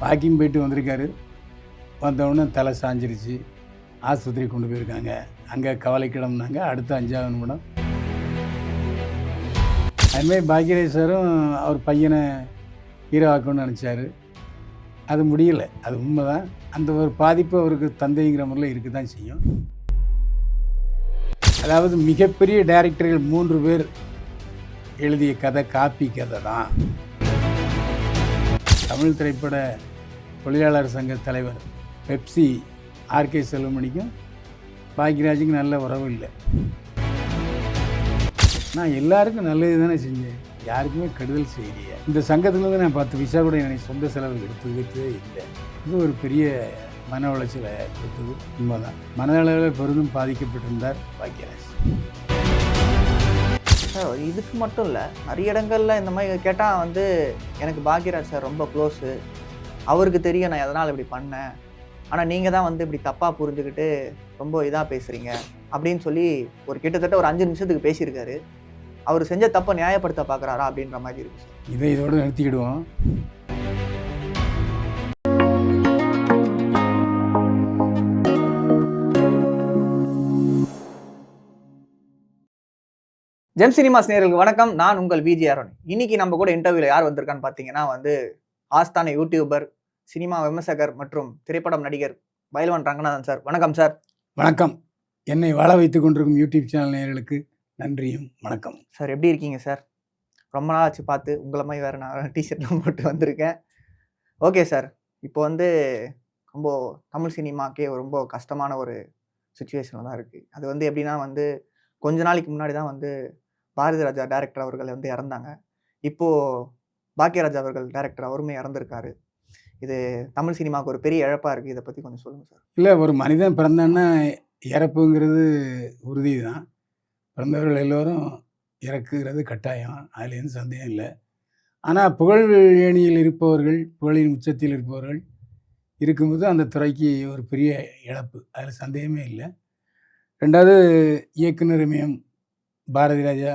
Walking போயிட்டு வந்திருக்காரு. வந்தவுடனே தலை சாஞ்சிருச்சு. ஆஸ்பத்திரி கொண்டு போயிருக்காங்க. அங்கே கவலைக்கிடம்னாங்க. அடுத்த 5வது நிமிடம் அதுமாதிரி பாக்யராஜ் சாரும் அவர் பையனை ஹீரோ ஆக்கணும்னு நினச்சாரு. அது முடியலை. அது உண்மைதான். அந்த ஒரு பாதிப்பு அவருக்கு தந்தைங்கிற முறையில் இருக்க தான் செய்யும். அதாவது மிகப்பெரிய டைரக்டர்கள் 3 பேர் எழுதிய கதை காப்பி கதை தான். தமிழ் திரைப்பட தொழிலாளர் சங்க தலைவர் பெப்சி ஆர்கே செல்வமணிக்கும் பாக்யராஜுக்கும் நல்ல உறவு இல்லை. நான் எல்லாருக்கும் நல்லது தானே செஞ்சேன், யாருக்குமே கெடுதல் செய்யலையே. இந்த சங்கத்துலேருந்து நான் 10 பைசா கூட என்னை சொந்த செலவு எடுத்துக்கிட்டே இல்லை. இது ஒரு பெரிய மன உளைச்சலை கொடுத்தது உண்மைதான். மனதளவில் பெரிதும் பாதிக்கப்பட்டிருந்தார் பாக்யராஜ். சார் இதுக்கு மட்டும் இல்லை, நிறைய இடங்களில் இந்த மாதிரி கேட்டால் எனக்கு பாக்யராஜ் சார் ரொம்ப க்ளோஸு, அவருக்கு தெரியும் நான் எதனால் இப்படி பண்ணேன், ஆனால் நீங்கள் தான் இப்படி தப்பாக புரிஞ்சுக்கிட்டு ரொம்ப இதாக பேசுகிறீங்க அப்படின்னு சொல்லி ஒரு கிட்டத்தட்ட ஒரு 5 நிமிஷத்துக்கு பேசியிருக்காரு. அவர் செஞ்ச தப்பை நியாயப்படுத்த பார்க்குறாரா அப்படின்ற மாதிரி இருக்குது சார். இதோடு நிறுத்திக்கிடுவோம். ஜெம் சினிமாஸ் நேயர்களுக்கு வணக்கம். நான் உங்கள் விஜி அருண். இன்னைக்கு நம்ம கூட இன்டர்வியூல யார் வந்திருக்கான்னு பார்த்தீங்கன்னா ஆஸ்தான யூடியூபர், சினிமா விமர்சகர் மற்றும் திரைப்படம் நடிகர் பைல்வான் ரங்கநாதன் சார். வணக்கம் சார். வணக்கம். என்னை வாழ வைத்துக் கொண்டிருக்கும் யூடியூப் சேனல் நேயர்களுக்கு நன்றியும் வணக்கம். சார் எப்படி இருக்கீங்க சார்? ரொம்ப நாள் ஆச்சு பார்த்து. உங்களை மாதிரி வேறு நான் டிஷர்ட்லாம் போட்டு வந்திருக்கேன். ஓகே சார், இப்போ ரொம்ப தமிழ் சினிமாக்கே ரொம்ப கஷ்டமான ஒரு சுச்சுவேஷனில் தான் இருக்குது. அது எப்படின்னா கொஞ்ச நாளைக்கு முன்னாடி தான் பாரதி ராஜா டைரக்டர் அவர்கள் இறந்தாங்க. இப்போது பாக்யராஜ் அவர்கள் டைரக்டர் அவருமே இறந்துருக்காரு. இது தமிழ் சினிமாவுக்கு ஒரு பெரிய இழப்பாக இருக்குது. இதை பற்றி கொஞ்சம் சொல்லுங்கள் சார். இல்லை, ஒரு மனிதன் பிறந்தான்னா இறப்புங்கிறது உறுதி தான். பிறந்தவர்கள் எல்லோரும் இறக்குகிறது கட்டாயம், அதில் எந்த சந்தேகம் இல்லை. ஆனால் புகழ் ஏணியில் இருப்பவர்கள், புகழின் உச்சத்தில் இருப்பவர்கள் இருக்கும்போது அந்த துறைக்கு ஒரு பெரிய இழப்பு, அதில் சந்தேகமே இல்லை. 2வது இயக்குனர் இமயம் பாரதி ராஜா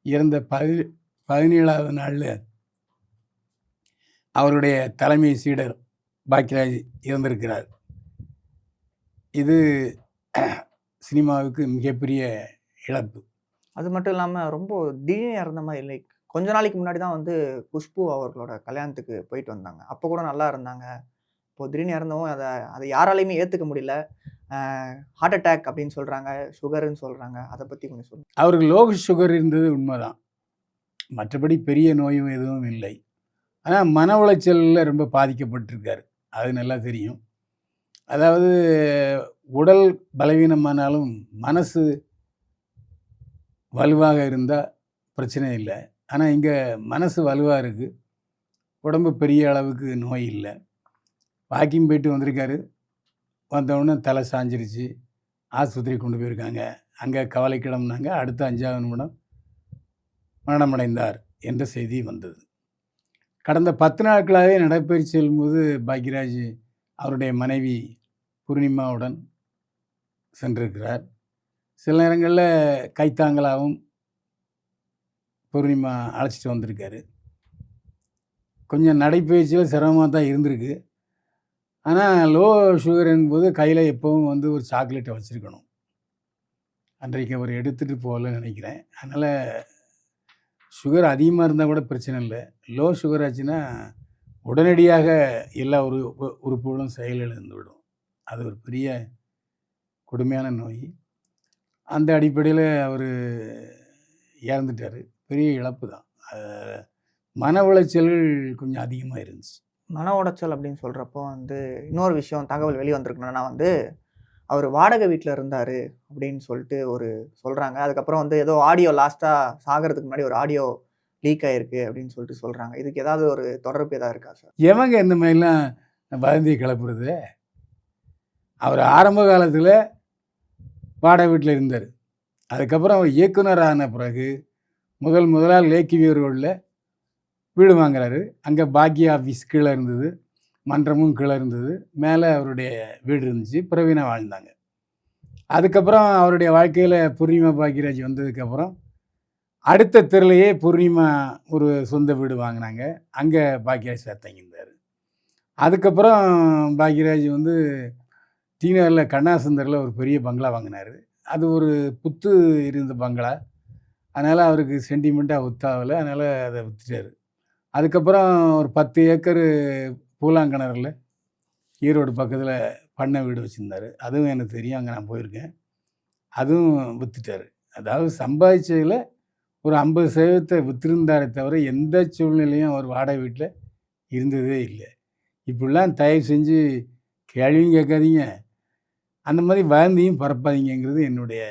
இறந்த 17வது நாளில் அவருடைய தலைமை சீடர் பாக்யராஜ் இறந்திருக்கிறார். இது சினிமாவுக்கு மிகப்பெரிய இழப்பு. அது மட்டும் இல்லாமல் ரொம்ப திடீர்னு இறந்த மாதிரி இல்லை. கொஞ்ச நாளைக்கு முன்னாடி தான் குஷ்பு அவர்களோட கல்யாணத்துக்கு போயிட்டு வந்தாங்க. அப்போ கூட நல்லா இருந்தாங்க. இப்போ திடீர்னு இறந்தவும் அதை யாராலையுமே ஏற்றுக்க முடியல. ஹார்ட் அட்டாக் அப்படின்னு சொல்கிறாங்க, சுகருன்னு சொல்கிறாங்க. அதை பற்றி கொஞ்சம் சொல்லுங்கள். அவருக்கு லோ சுகர் இருந்தது உண்மைதான், மற்றபடி பெரிய நோயும் எதுவும் இல்லை. ஆனால் மன உளைச்சலில் ரொம்ப பாதிக்கப்பட்டிருக்காரு, அது நல்லா தெரியும். அதாவது உடல் பலவீனமானாலும் மனசு வலுவாக இருந்தால் பிரச்சனை இல்லை. ஆனால் இங்கே மனசு வலுவாக இருக்குது, உடம்பு பெரிய அளவுக்கு நோய் இல்லை. வாக்கிங் போயிட்டு வந்திருக்காரு. வந்தவுடனே தலை சாஞ்சிருச்சு. ஆஸ்பத்திரி கொண்டு போயிருக்காங்க. அங்கே கவலைக்கிடம்னாங்க. அடுத்த 5வது நிமிடம் மரணமடைந்தார் என்ற செய்தி வந்தது. கடந்த 10 நாட்களாகவே நடைபெற்று செல்லும்போது பாக்யராஜ் அவருடைய மனைவி பூர்ணிமாவுடன் சென்றிருக்கிறார். சில நேரங்களில் கைத்தாங்களாகவும் பூர்ணிமா அழைச்சிட்டு வந்திருக்காரு. கொஞ்சம் நடைப்பயிற்சியில் சிரமமாக தான் இருந்திருக்கு. ஆனால் லோ சுகர் என்பது கையில் எப்போவும் ஒரு சாக்லேட்டை வச்சுருக்கணும். அன்றைக்கு அவர் எடுத்துகிட்டு போகலன்னு நினைக்கிறேன். அதனால் சுகர் அதிகமாக இருந்தால் கூட பிரச்சனை இல்லை. லோ சுகர் ஆச்சுன்னா உடனடியாக எல்லா உறுப்புகளும் செயலிழந்து விடும். அது ஒரு பெரிய கொடுமையான நோய். அந்த அடிப்படையில் அவர் இறந்துட்டார். பெரிய இழப்பு தான். மன உளைச்சல்கள் கொஞ்சம் அதிகமாக இருந்துச்சு. மன உடைச்சல் அப்படின்னு சொல்கிறப்போ இன்னொரு விஷயம் தகவல் வெளியே வந்திருக்கணும்னா அவர் வாடகை வீட்டில் இருந்தார் அப்படின்னு சொல்லிட்டு சொல்கிறாங்க. அதுக்கப்புறம் ஏதோ ஆடியோ லாஸ்ட்டாக சாகிறதுக்கு முன்னாடி ஒரு ஆடியோ லீக் ஆகிருக்கு அப்படின்னு சொல்லிட்டு சொல்கிறாங்க. இதுக்கு ஏதாவது ஒரு தொடர்பு ஏதாவது இருக்கா சார்? எவங்க இந்த மாதிரிலாம் வதந்தியை கிளப்புறது? அவர் ஆரம்ப காலத்தில் வாடகை வீட்டில் இருந்தார். அதுக்கப்புறம் அவர் இயக்குனர் ஆன பிறகு முதலாக லேக்கி வியூ ரோடில் வீடு வாங்குறாரு. அங்கே பாக்ய ஆஃபீஸ் கீழே இருந்தது, மன்றமும் கீழே இருந்தது, மேலே அவருடைய வீடு இருந்துச்சு. பிறவினா வாழ்ந்தாங்க. அதுக்கப்புறம் அவருடைய வாழ்க்கையில் பூர்ணிமா பாக்யராஜ் வந்ததுக்கப்புறம் அடுத்த தெருலையே பூர்ணிமா ஒரு சொந்த வீடு வாங்கினாங்க. அங்கே பாக்யராஜ் சார் தங்கியிருந்தார். அதுக்கப்புறம் பாக்யராஜ் வந்து டிநகரில் கண்ணாசுந்தரில் ஒரு பெரிய பங்களா வாங்கினார். அது ஒரு புத்து இருந்த பங்களா. அதனால் அவருக்கு சென்டிமெண்ட்டாக ஒத்தாகல. அதனால் அதை வித்துட்டாரு. அதுக்கப்புறம் ஒரு 10 ஏக்கரு பூலாங்கிணறுல ஈரோடு பக்கத்தில் பண்ணை வீடு வச்சுருந்தாரு. அதுவும் எனக்கு தெரியும். அங்கே நான் போயிருக்கேன். அதுவும் வித்துட்டாரு. அதாவது சம்பாதிச்சதில் ஒரு 50% வித்திருந்தாரே தவிர எந்த சூழ்நிலையும் அவர் வாடகை வீட்டில் இருந்ததே இல்லை. இப்படிலாம் தயவு செஞ்சு கேள்வியும் கேட்காதீங்க. அந்த மாதிரி வதந்தியும் பரப்பாதீங்கங்கிறது என்னுடைய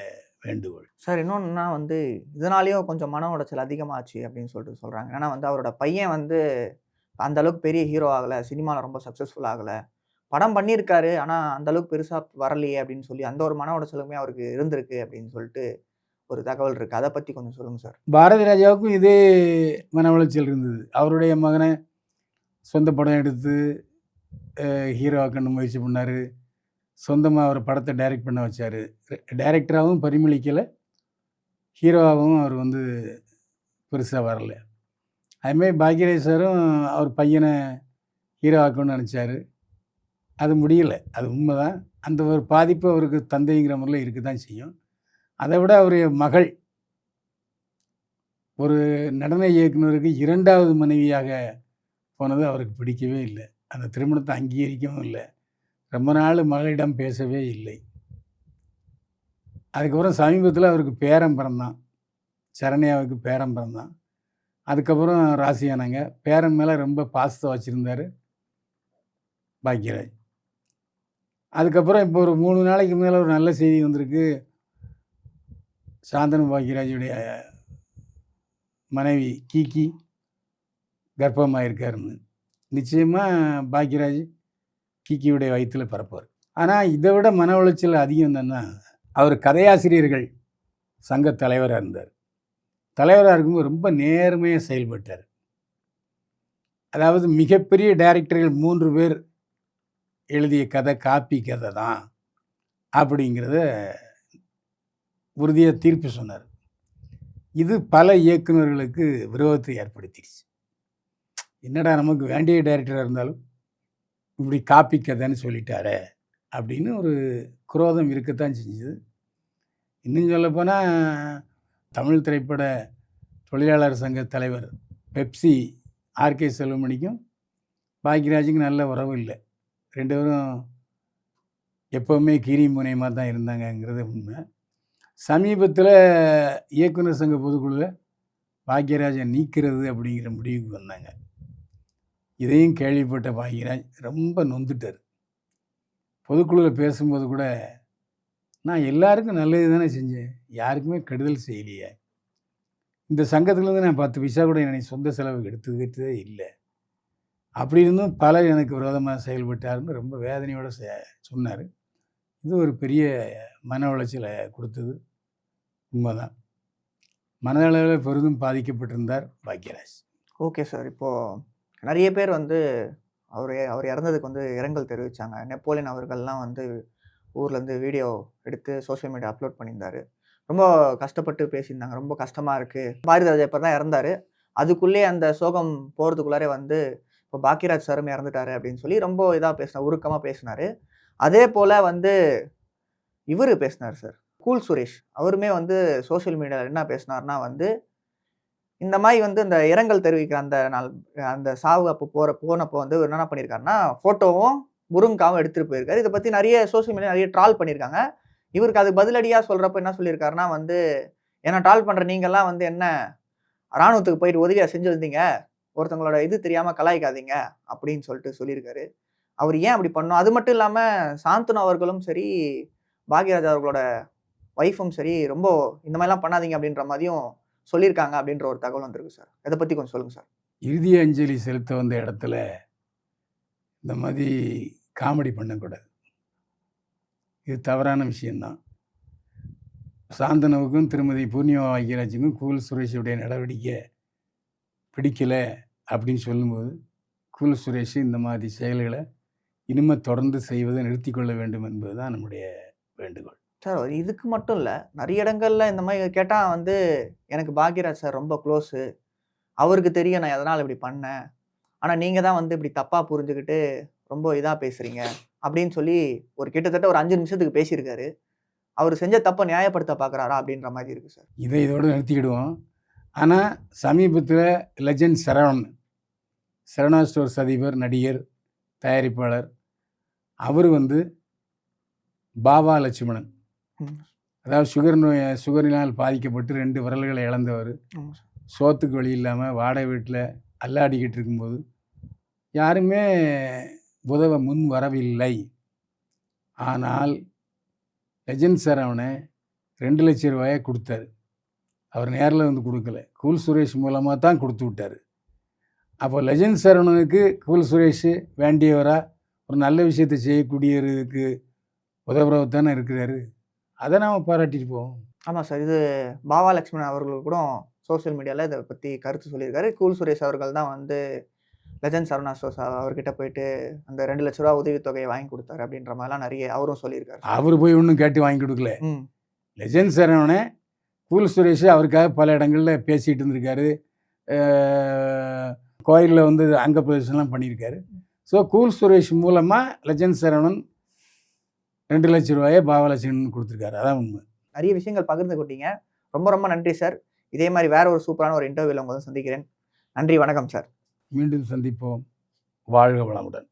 வேண்டுகோள். சார் இன்னொன்னுனா வந்து இதனாலேயும் கொஞ்சம் மன உளைச்சல் அதிகமாச்சு அப்படின்னு சொல்லிட்டு சொல்றாங்க. ஏன்னா வந்து அவரோட பையன் வந்து அந்த அளவுக்கு பெரிய ஹீரோ ஆகல. சினிமால ரொம்ப சக்சஸ்ஃபுல் ஆகல. படம் பண்ணியிருக்காரு. ஆனா அந்த அளவுக்கு பெருசா வரலையே அப்படின்னு சொல்லி அந்த ஒரு மன உளைச்சலுமே அவருக்கு இருந்திருக்கு அப்படின்னு சொல்லிட்டு ஒரு தகவல் இருக்கு. அத பத்தி கொஞ்சம் சொல்லுங்க சார். பாரதி ராஜாவுக்கும் இதே மன உளைச்சல் இருந்தது. அவருடைய மகனை சொந்த படம் எடுத்து ஹீரோ ஆக்கணும்னு முயற்சி பண்ணார். சொந்தமாக ஒரு படத்தை டைரக்ட் பண்ண வச்சார். டைரக்டராகவும் பரிமளிக்கலை, ஹீரோவாகவும் அவர் வந்து பெருசாக வரல. அதுமாரி பாக்யராஜ் சாரும் அவர் பையனை ஹீரோ ஆக்கணும்னு நினச்சாரு. அது முடியலை. அது உண்மைதான். அந்த ஒரு பாதிப்பு அவருக்கு தந்தைங்கிற முறையில் இருக்க தான் செய்யும். அதை விட அவருடைய மகள் ஒரு நடன இயக்குனருக்கு 2வது மனைவியாக போனது அவருக்கு பிடிக்கவே இல்லை. அந்த திருமணத்தை அங்கீகரிக்கவும் இல்லை. ரொம்ப நாள் மகளிடம் பேசவே இல்லை. அதுக்கப்புறம் சமீபத்தில் அவருக்கு பேரன் பிறந்தான். சரண்யாவுக்கு பேரன் பிறந்தான். அதுக்கப்புறம் ராசியானாங்க. பேரன் மேலே ரொம்ப பாசத்தை வச்சுருந்தார் பாக்யராஜ். அதுக்கப்புறம் இப்போ ஒரு 3 நாளைக்கு மேலே ஒரு நல்ல செய்தி வந்திருக்கு. சாந்தனு பாக்யராஜுடைய மனைவி கீகி கர்ப்பமாக இருக்காருன்னு. நிச்சயமாக பாக்யராஜ் கீகியுடைய வயிற்றில் பிறப்பார். ஆனால் இதை விட மன உளைச்சல் அதிகம் என்னென்னா, அவர் கதையாசிரியர்கள் சங்க தலைவராக இருந்தார். தலைவராக இருக்கும்போது ரொம்ப நேர்மையாக செயல்பட்டார். அதாவது மிகப்பெரிய டைரக்டர்கள் 3 பேர் எழுதிய கதை காப்பி கதை தான் அப்படிங்கிறத உறுதியாக தீர்ப்பு சொன்னார். இது பல இயக்குநர்களுக்கு விரோதத்தை ஏற்படுத்திடுச்சு. என்னடா நமக்கு வேண்டிய டைரக்டராக இருந்தாலும் இப்படி காப்பி கதைன்னு சொல்லிட்டாரே அப்படின்னு ஒரு குரோதம் இருக்கத்தான் செஞ்சுது. இன்னும் சொல்லப்போனால் தமிழ் திரைப்பட தொழிலாளர் சங்க தலைவர் பெப்சி ஆர்கே செல்வமணிக்கும் பாக்யராஜுக்கும் நல்ல உறவு இல்லை. 2 பேரும் எப்போவுமே கீரி முனையமாக தான் இருந்தாங்கங்கிறது உண்மை. சமீபத்தில் இயக்குனர் சங்க பொதுக்குழுவில் பாக்யராஜை நீக்கிறது அப்படிங்கிற முடிவுக்கு வந்தாங்க. இதையும் கேள்விப்பட்ட பாக்யராஜ் ரொம்ப நொந்துட்டார். பொதுக்குழுவில் பேசும்போது கூட, நான் எல்லாருக்கும் நல்லது தானே செஞ்சேன், யாருக்குமே கெடுதல் செய்யலையே. இந்த சங்கத்துலேருந்து நான் 10 பைசா கூட என்னை சொந்த செலவுக்கு எடுத்துக்கிட்டதே இல்லை. அப்படி இருந்தும் பலர் எனக்கு விரோதமாக செயல்பட்டாருன்னு ரொம்ப வேதனையோடு சொன்னார். இது ஒரு பெரிய மன உளைச்சலை கொடுத்தது உண்மைதான். மனதளவில் பெரிதும் பாதிக்கப்பட்டிருந்தார் பாக்யராஜ். Okay sir. இப்போது நிறைய பேர் வந்து அவர் இறந்ததுக்கு வந்து இரங்கல் தெரிவித்தாங்க. நெப்போலியன் அவர்கள்லாம் வந்து ஊர்லேருந்து வீடியோ எடுத்து சோஷியல் மீடியா அப்லோட் பண்ணியிருந்தாரு. ரொம்ப கஷ்டப்பட்டு பேசியிருந்தாங்க. ரொம்ப கஷ்டமாக இருக்குது. பாரதி ராஜா இப்போ தான் இறந்தார். அதுக்குள்ளே அந்த சோகம் போகிறதுக்குள்ளாரே வந்து இப்போ பாக்யராஜ் சாரும் இறந்துட்டாரு அப்படின்னு சொல்லி ரொம்ப இதாக பேசினார், உருக்கமாக பேசினார். அதே போல் வந்து இவர் பேசினார் சார், கூல் சுரேஷ். அவருமே வந்து சோஷியல் மீடியாவில் என்ன பேசினார்னா வந்து, இந்த மாதிரி வந்து இந்த இரங்கல் தெரிவிக்கிற அந்த நாள், அந்த சாவு அப்போ போனப்போ வந்து என்ன பண்ணியிருக்காருன்னா, ஃபோட்டோவும் முருங்காவும் எடுத்துகிட்டு போயிருக்காரு. இதை பற்றி நிறைய சோஷியல் மீடியா நிறைய ட்ரால் பண்ணியிருக்காங்க. இவருக்கு அது பதிலடியாக சொல்கிறப்ப என்ன சொல்லியிருக்காருன்னா வந்து, ஏன்னா ட்ரால் பண்ணுற நீங்கள்லாம் வந்து என்ன இராணுவத்துக்கு போயிட்டு உதவியாக செஞ்சு வந்தீங்க, ஒருத்தவங்களோட இது தெரியாமல் கலாய்க்காதீங்க அப்படின்னு சொல்லியிருக்காரு. அவர் ஏன் அப்படி பண்ணணும்? அது மட்டும் இல்லாமல் சாந்தனு அவர்களும் சரி, பாக்யராஜ் அவர்களோட ஒய்ஃபும் சரி, ரொம்ப இந்த மாதிரிலாம் பண்ணாதீங்க அப்படின்ற மாதிரியும் சொல்லியிருக்காங்க அப்படின்ற ஒரு தகவல் வந்திருக்கு சார். இதை பற்றி கொஞ்சம் சொல்லுங்கள் சார். இறுதி அஞ்சலி செலுத்த வந்த இடத்துல இந்த மாதிரி காமெடி பண்ணக்கூடாது. இது தவறான விஷயந்தான். சாந்தனுவுக்கும் திருமதி பூர்ணிமா பாக்யராஜுக்கும் கூல் சுரேஷுடைய நடவடிக்கை பிடிக்கலை அப்படின்னு சொல்லும்போது, கூல் சுரேஷ் இந்த மாதிரி செயல்களை இனிமேல் தொடர்ந்து செய்வதை நிறுத்திக்கொள்ள வேண்டும் என்பது தான் நம்முடைய வேண்டுகோள். சார் இதுக்கு மட்டும் இல்லை, நிறைய இடங்கள்ல இந்த மாதிரி கேட்டால் வந்து, எனக்கு பாக்யராஜ் சார் ரொம்ப க்ளோஸு, அவருக்கு தெரியும் நான் எதனால் இப்படி பண்ணேன், ஆனால் நீங்கள் தான் வந்து இப்படி தப்பாக புரிஞ்சுக்கிட்டு ரொம்ப இதா பேசுறீங்க அப்படின்னு சொல்லி ஒரு கிட்டத்தட்ட ஒரு 5 நிமிஷத்துக்கு பேசியிருக்காரு. அவர் செஞ்ச தப்ப நியாயப்படுத்த பார்க்குறாரா அப்படின்ற மாதிரி இருக்கு சார். இதை இதோட நிறுத்திக்கிடுவோம். ஆனால் சமீபத்தில் லெஜண்ட் சரவணா ஸ்டோர்ஸ் அதிபர், நடிகர், தயாரிப்பாளர் அவர் வந்து பாபா லட்சுமணன், ம். அதாவது சுகரினால் பாதிக்கப்பட்டு 2 விரல்களை இழந்தவர், ஆமா சார். சோத்துக்கு வழி இல்லாமல் வாடகை வீட்டில் அல்லாடிக்கிட்டு இருக்கும்போது யாருமே உதவ முன் வரவில்லை. ஆனால் லெஜண்ட் சரவணை 2 லட்சம் ரூபாயை கொடுத்தாரு. அவர் நேரில் வந்து கொடுக்கல, கூல் சுரேஷ் மூலமாக தான் கொடுத்து விட்டார். அப்போ லெஜண்ட் சரவணனுக்கு கூல் சுரேஷ் வேண்டியவரா, ஒரு நல்ல விஷயத்தை செய்யக்கூடியவருக்கு உதவுறவர் தானே இருக்கிறாரு. அதை நாம் பாராட்டிட்டு போவோம். ஆமா சார். இது பாவா லட்சுமணன் அவர்கள் கூட சோசியல் மீடியால இத பத்தி கருத்து சொல்லியிருக்காரு. கூல் சுரேஷ் அவர்கள் தான் வந்து லெஜண்ட் சரவணா ஸ்டோர்ஸ் அவர்கிட்ட போயிட்டு அந்த ரூ. 2,00,000 உதவித்தொகையை வாங்கி கொடுத்தாரு அப்படின்ற மாதிரிலாம் நிறைய அவரும் சொல்லியிருக்காரு. அவர் போய் ஒன்றும் கேட்டு வாங்கி கொடுக்கல. ம். லெஜண்ட் சரவணை கூல் சுரேஷ் அவருக்காக பல இடங்களில் பேசிகிட்டு இருந்திருக்காரு. கோயிலில் வந்து அங்க பிரதேசம்லாம் பண்ணியிருக்காரு. ஸோ கூல் சுரேஷ் மூலமாக லெஜண்ட் சரவணன் 2 லட்சம் ரூபாயை பாவலட்சுமணன் கொடுத்துருக்காரு. அதான் உண்மை. நிறைய விஷயங்கள் பகிர்ந்து கொண்டீங்க. ரொம்ப ரொம்ப நன்றி சார். இதே மாதிரி வேற ஒரு சூப்பரான ஒரு இன்டர்வியூல உங்களை சந்திக்கிறேன். நன்றி, வணக்கம் சார். மீண்டும் சந்திப்போம். வாழ்க வளமுடன்.